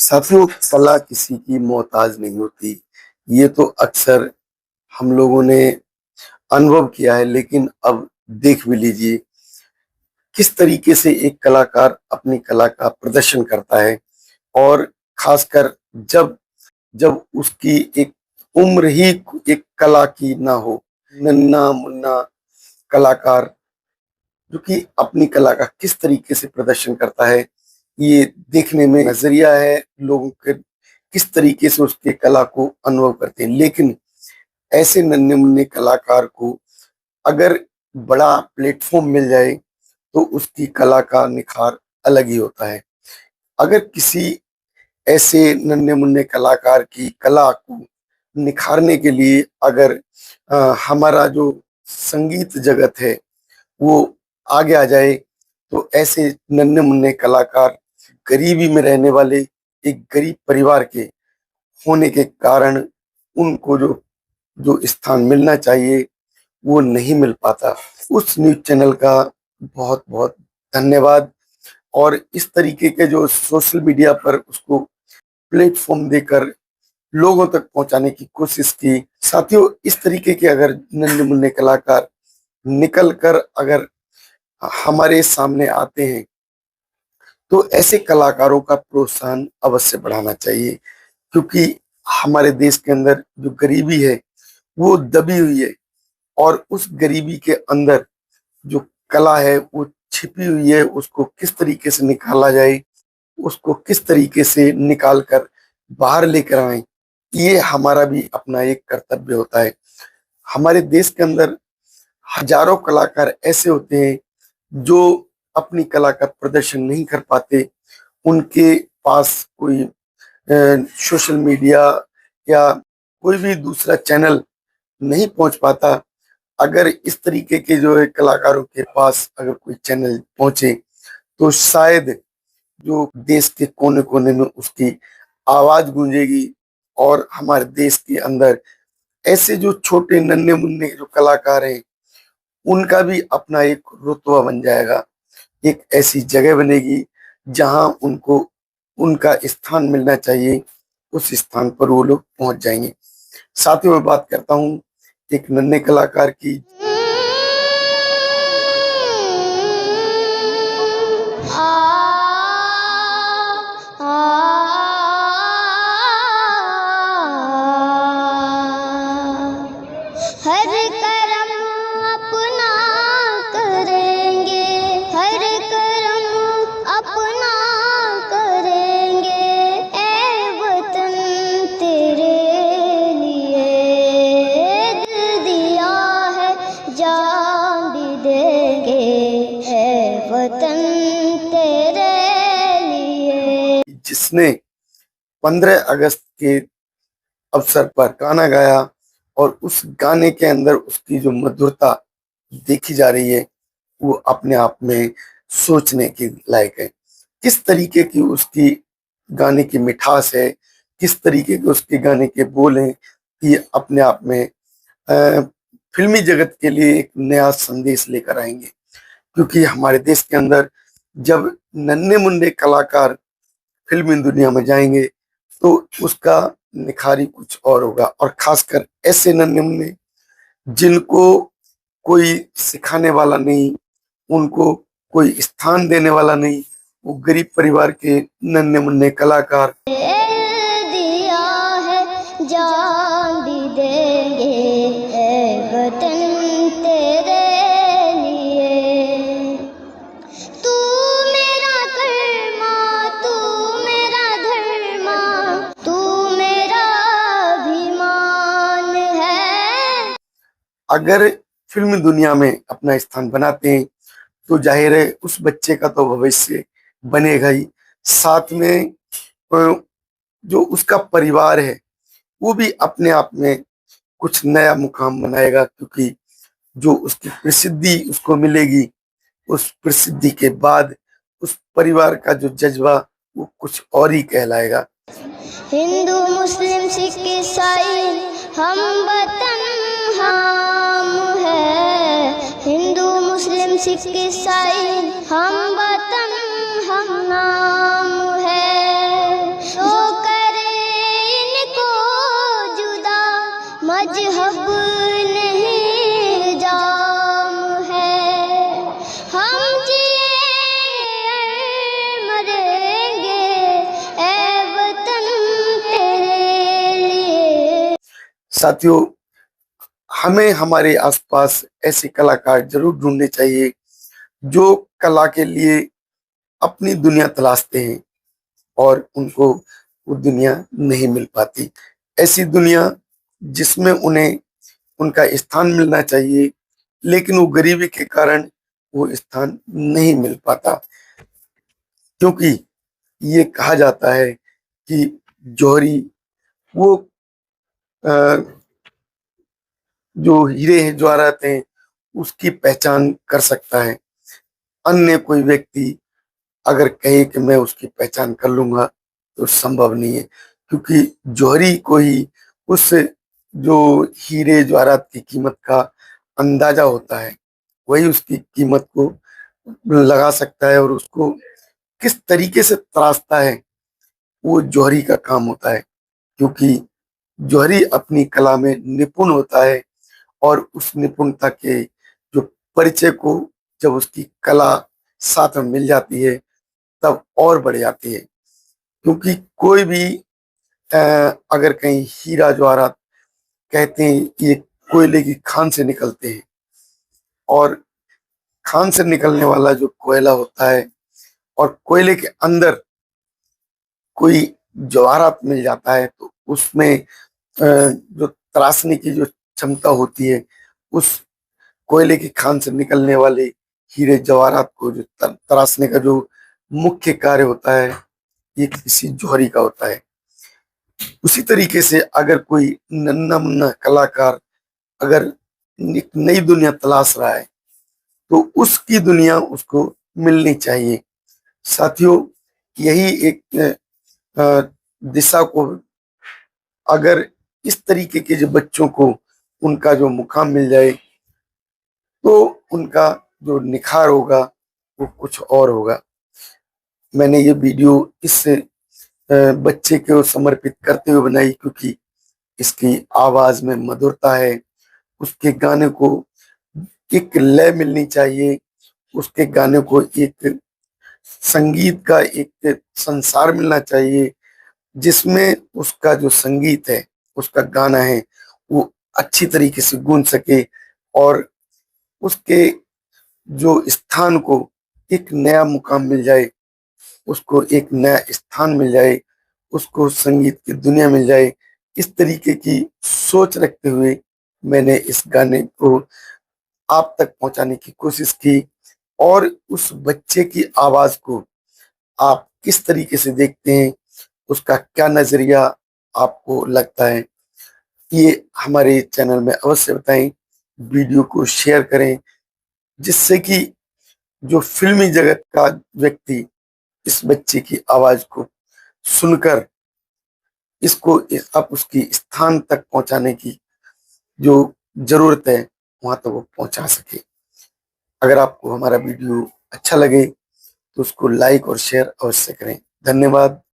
साथियों, कला किसी की मोहताज नहीं होती। ये तो अक्सर हम लोगों ने अनुभव किया है, लेकिन अब देख भी लीजिए किस तरीके से एक कलाकार अपनी कला का प्रदर्शन करता है। और खासकर जब जब उसकी एक उम्र ही एक कला की ना हो, नन्ना मुन्ना कलाकार जो कि अपनी कला का किस तरीके से प्रदर्शन करता है, ये देखने में नजरिया है लोगों के किस तरीके से उसके कला को अनुभव करते हैं। लेकिन ऐसे नन्हे मुन्ने कलाकार को अगर बड़ा प्लेटफॉर्म मिल जाए तो उसकी कला का निखार अलग ही होता है। अगर किसी ऐसे नन्हे मुन्ने कलाकार की कला को निखारने के लिए अगर हमारा जो संगीत जगत है वो आगे आ जाए, तो ऐसे नन्हे मुन्ने कलाकार गरीबी में रहने वाले एक गरीब परिवार के होने के कारण उनको जो जो स्थान मिलना चाहिए वो नहीं मिल पाता। उस न्यूज चैनल का बहुत बहुत धन्यवाद। और इस तरीके के जो सोशल मीडिया पर उसको प्लेटफॉर्म देकर लोगों तक पहुंचाने की कोशिश की। साथियों, इस तरीके के अगर नन्हे मुन्ने कलाकार निकल कर अगर हमारे सामने आते हैं तो ऐसे कलाकारों का प्रोत्साहन अवश्य बढ़ाना चाहिए, क्योंकि हमारे देश के अंदर जो गरीबी है वो दबी हुई है। और उस गरीबी के अंदर जो कला है वो छिपी हुई है। उसको किस तरीके से निकाला जाए, उसको किस तरीके से निकाल कर बाहर लेकर आए, ये हमारा भी अपना एक कर्तव्य होता है। हमारे देश के अंदर हजारों कलाकार ऐसे होते हैं जो अपनी कला का प्रदर्शन नहीं कर पाते। उनके पास कोई सोशल मीडिया या कोई भी दूसरा चैनल नहीं पहुंच पाता। अगर इस तरीके के जो है कलाकारों के पास अगर कोई चैनल पहुंचे तो शायद जो देश के कोने कोने में उसकी आवाज गूंजेगी। और हमारे देश के अंदर ऐसे जो छोटे नन्हे मुन्ने जो कलाकार हैं उनका भी अपना एक रुतबा बन जाएगा। एक ऐसी जगह बनेगी जहां उनको उनका स्थान मिलना चाहिए, उस स्थान पर वो लोग पहुंच जाएंगे। साथ ही मैं बात करता हूं एक नन्हे कलाकार की। हर करम अपना करेंगे, हर करम अपना करेंगे, ए वतन तेरे लिए दिल दिया है, जान भी देंगे, ए वतन तेरे लिए। जिसने 15 अगस्त के अवसर पर गाना गाया और उस गाने के अंदर उसकी जो मधुरता देखी जा रही है वो अपने आप में सोचने के लायक है। किस तरीके की उसकी गाने की मिठास है, किस तरीके के उसके गाने के बोल हैं, ये अपने आप में फिल्मी जगत के लिए एक नया संदेश लेकर आएंगे। क्योंकि हमारे देश के अंदर जब नन्हे मुन्ने कलाकार फिल्मी दुनिया में जाएंगे तो उसका निखार ही कुछ और होगा। और खासकर ऐसे नन्हे मुन्ने जिनको कोई सिखाने वाला नहीं, उनको कोई स्थान देने वाला नहीं, वो गरीब परिवार के नन्हे मुन्ने कलाकार दिया है, जान भी देंगे, ए वतन तेरे लिए। तू मेरा कर्मा, तू मेरा धर्मा, तू मेरा अभिमान है। अगर फिल्म दुनिया में अपना स्थान बनाते हैं तो जाहिर है उस बच्चे का तो भविष्य बनेगा ही, साथ में जो उसका परिवार है वो भी अपने आप में कुछ नया मुकाम बनाएगा। क्योंकि जो उसकी प्रसिद्धि उसको मिलेगी, उस प्रसिद्धि के बाद उस परिवार का जो जज्बा वो कुछ और ही कहलाएगा। हिंदू मुस्लिम सिख ईसाई हम वतन हम है, हिंदू मुस्लिम सिख ईसाई हम वतन हम नाम है। मजहब नहीं जाम है। हम जिए मरेंगे ए वतन तेरे लिए। साथियों, हमें हमारे आसपास ऐसे कलाकार जरूर ढूंढने चाहिए जो कला के लिए अपनी दुनिया तलाशते हैं और उनको वो दुनिया नहीं मिल पाती। ऐसी दुनिया जिसमें उन्हें उनका स्थान मिलना चाहिए, लेकिन वो गरीबी के कारण वो स्थान नहीं मिल पाता, क्योंकि ये कहा जाता है कि जौहरी वो अ, जो हीरे हैं जवाहरात हैं उसकी पहचान कर सकता है। अन्य कोई व्यक्ति अगर कहे कि मैं उसकी पहचान कर लूंगा तो संभव नहीं है, क्योंकि जौहरी को ही उस जो हीरे जवाहरात की कीमत का अंदाजा होता है, वही उसकी कीमत को लगा सकता है और उसको किस तरीके से तराशता है वो जौहरी का काम होता है। क्योंकि जौहरी अपनी कला में निपुण होता है और उस निपुणता के जो परिचय को जब उसकी कला साथ में मिल जाती है तब और बढ़ जाती है। क्योंकि कोई भी अ, अगर कहीं हीरा जवाहरात कहते हैं कि ये कोयले की खान से निकलते हैं, और खान से निकलने वाला जो कोयला होता है और कोयले के अंदर कोई जवाहरात मिल जाता है तो उसमें जो तराशने की जो क्षमता होती है, उस कोयले की खान से निकलने वाले हीरे जवाहरात को जो तराशने का जो मुख्य कार्य होता है, ये किसी जौहरी का होता है। उसी तरीके से अगर कोई नन्ना मुन्ना कलाकार अगर एक नई दुनिया तलाश रहा है तो उसकी दुनिया उसको मिलनी चाहिए। साथियों, यही एक दिशा को अगर इस तरीके के जो बच्चों को उनका जो मुकाम मिल जाए तो उनका जो निखार होगा वो कुछ और होगा। मैंने ये वीडियो इस बच्चे को समर्पित करते हुए बनाई क्योंकि इसकी आवाज में मधुरता है, उसके गाने को एक लय मिलनी चाहिए, उसके गाने को एक संगीत का एक संसार मिलना चाहिए जिसमें उसका जो संगीत है, उसका गाना है, वो अच्छी तरीके से गूंज सके और उसके जो स्थान को एक नया मुकाम मिल जाए, उसको एक नया स्थान मिल जाए, उसको संगीत की दुनिया मिल जाए। इस तरीके की सोच रखते हुए मैंने इस गाने को आप तक पहुंचाने की कोशिश की और उस बच्चे की आवाज को आप किस तरीके से देखते हैं, उसका क्या नजरिया आपको लगता है, ये हमारे चैनल में अवश्य बताएं। वीडियो को शेयर करें जिससे कि जो फिल्मी जगत का व्यक्ति इस बच्चे की आवाज को सुनकर इसको आप उसकी स्थान तक पहुंचाने की जो जरूरत है वहां तक वो पहुंचा सके। अगर आपको हमारा वीडियो अच्छा लगे तो उसको लाइक और शेयर अवश्य करें। धन्यवाद।